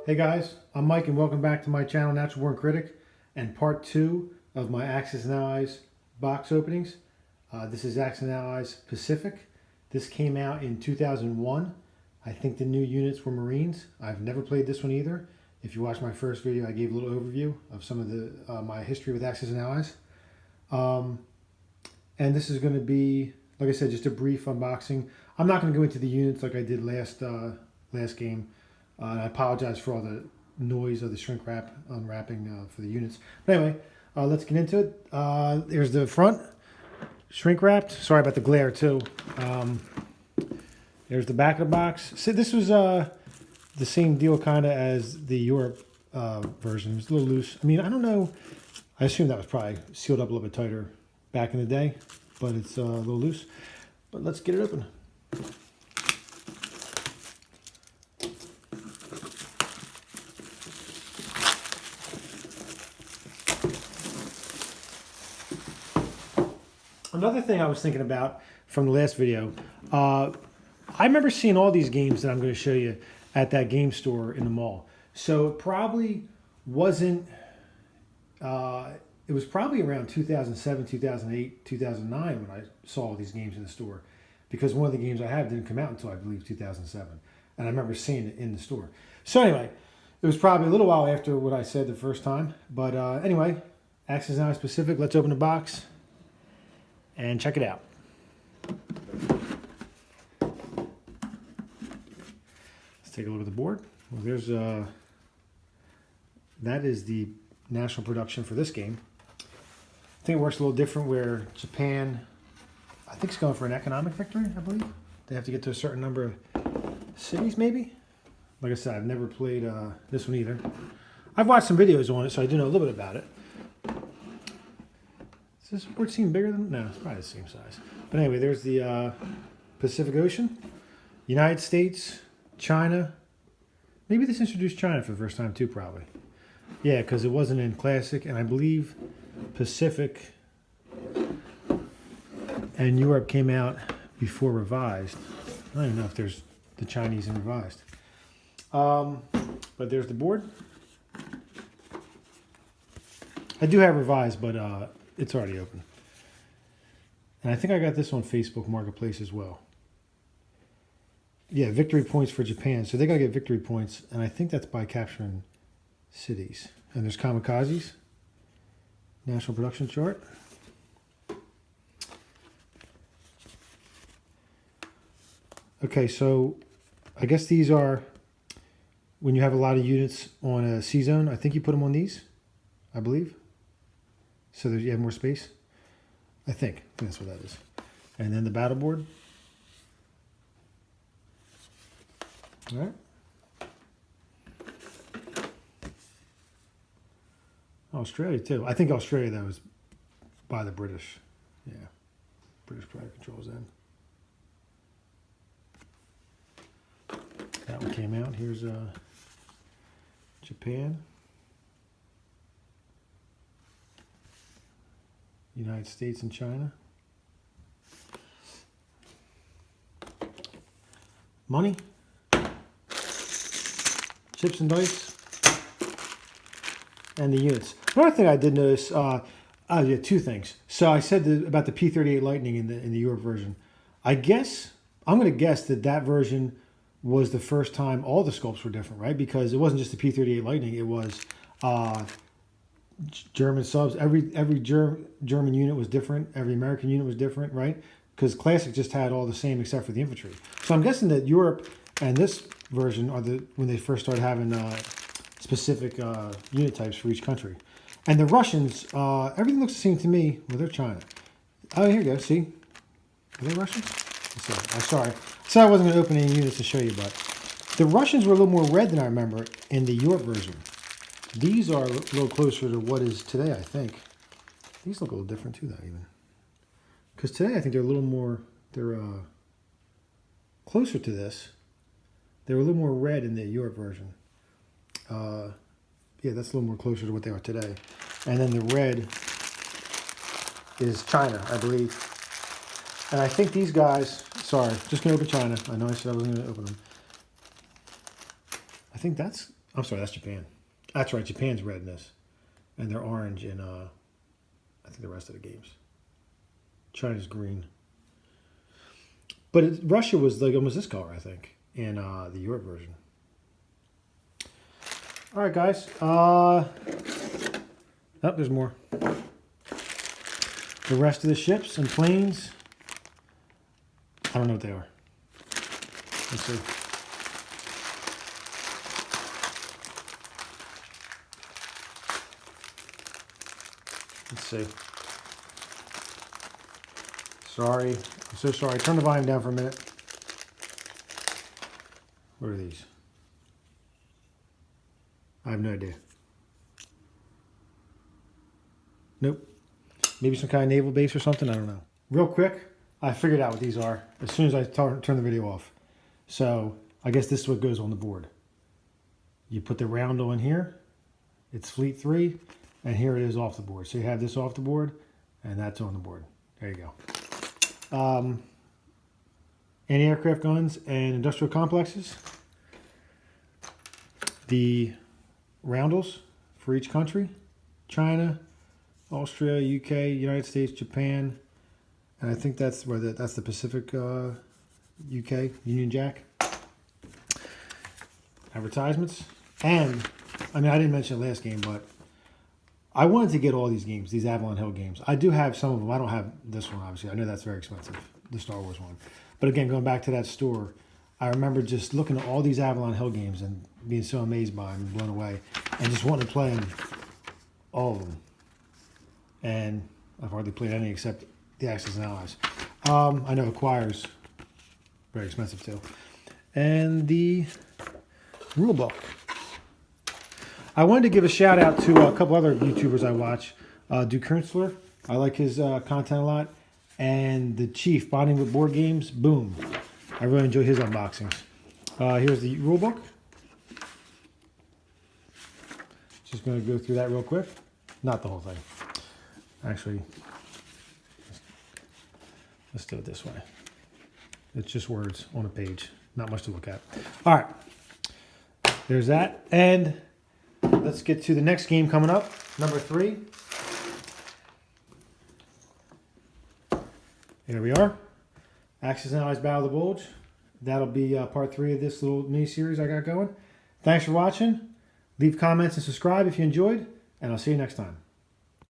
Hey guys, I'm Mike and welcome back to my channel Natural Born Critic and part 2 of my Axis and Allies box openings. This is Axis and Allies Pacific. This came out in 2001. I think the new units were Marines. I've never played this one either. If you watched my first video, I gave a little overview of some of the my history with Axis and Allies. And this is going to be, like I said, just a brief unboxing. I'm not going to go into the units like I did last game. I apologize for all the noise of the shrink wrap unwrapping for the units. But anyway, let's get into it. There's the front, shrink wrapped. Sorry about the glare too. There's the back of the box. So this was the same deal kind of as the Europe version. It's a little loose. I mean, I don't know. I assume that was probably sealed up a little bit tighter back in the day, but it's a little loose. But let's get it open. Another thing I was thinking about from the last video, I remember seeing all these games that I'm going to show you at that game store in the mall. So it probably wasn't, it was probably around 2007, 2008, 2009 when I saw all these games in the store. Because one of the games I have didn't come out until I believe 2007. And I remember seeing it in the store. So anyway, it was probably a little while after what I said the first time. But anyway, Axis and Allies Pacific, let's open the box and check it out. Let's take a look at the board. Well, there's that is the national production for this game. I think it works a little different where Japan, I think it's going for an economic victory, I believe. They have to get to a certain number of cities, maybe. Like I said, I've never played this one either. I've watched some videos on it, so I do know a little bit about it. Does this board seem bigger than? No, it's probably the same size. But anyway, there's the Pacific Ocean, United States, China. Maybe this introduced China for the first time too, probably. Yeah, because it wasn't in Classic, and I believe Pacific and Europe came out before Revised. I don't even know if there's the Chinese in Revised. But there's the board. I do have Revised, but it's already open. And I think I got this on Facebook Marketplace as well. Yeah, victory points for Japan. So they got to get victory points. And I think that's by capturing cities. And there's kamikazes. National production chart. Okay, so I guess these are when you have a lot of units on a C-zone. I think you put them on these, I believe. So you have more space, I think that's what that is. And then the battle board. All right. Australia too. I think Australia, that was by the British. Yeah, British probably controls that. That one came out. Here's Japan. United States and China. Money. Chips and dice. And the units. Another thing I did notice, yeah, two things. So I said about the P-38 Lightning in the Europe version. I'm going to guess that version was the first time all the sculpts were different, right? Because it wasn't just the P-38 Lightning, it was German subs. Every German unit was different. Every American unit was different, right? Because Classic just had all the same except for the infantry. So I'm guessing that Europe and this version are when they first started having specific unit types for each country. And the Russians, everything looks the same to me. Well, they're China. Oh, here you go. See? Are they Russians? I'm sorry. I said I wasn't going to open any units to show you, but the Russians were a little more red than I remember in the Europe version. These are a little closer to what is today, I think. These look a little different too, though, even. Because today, I think they're a little more, they're closer to this. They were a little more red in the Europe version. Yeah, that's a little more closer to what they are today. And then the red is China, I believe. And I think these guys, sorry, just going to open China. I know I said I wasn't going to open them. I think that's I'm sorry, that's Japan. That's right, Japan's red in this. And they're orange in, I think, the rest of the games. China's green. But Russia was like almost this color, I think, in the Europe version. All right, guys. Oh, there's more. The rest of the ships and planes. I don't know what they are. Let's see. Let's see. Sorry. I'm so sorry. Turn the volume down for a minute. What are these? I have no idea. Nope. Maybe some kind of naval base or something. I don't know. Real quick, I figured out what these are as soon as I turn the video off. So I guess this is what goes on the board. You put the roundel in here. It's Fleet 3. And here it is off the board. So you have this off the board, and that's on the board. There you go. Anti-aircraft guns and industrial complexes. The roundels for each country. China, Austria, UK, United States, Japan, and I think that's where that's the Pacific UK, Union Jack. Advertisements. And, I mean, I didn't mention it last game, but I wanted to get all these games, these Avalon Hill games. I do have some of them. I don't have this one, obviously. I know that's very expensive, the Star Wars one. But again, going back to that store, I remember just looking at all these Avalon Hill games and being so amazed by them and blown away. And just wanting to play them, all of them. And I've hardly played any except the Axis and Allies. I know Acquire's very expensive too. And the rule book. I wanted to give a shout out to a couple other YouTubers I watch. Duke Kernstler, I like his content a lot. And the Chief, Bonding with Board Games, boom. I really enjoy his unboxings. Here's the rule book. Just going to go through that real quick. Not the whole thing. Actually, let's do it this way. It's just words on a page. Not much to look at. All right. There's that. And let's get to the next game coming up. Number 3. Here we are. Axis and Allies Battle of the Bulge. That'll be part 3 of this little mini-series I got going. Thanks for watching. Leave comments and subscribe if you enjoyed. And I'll see you next time.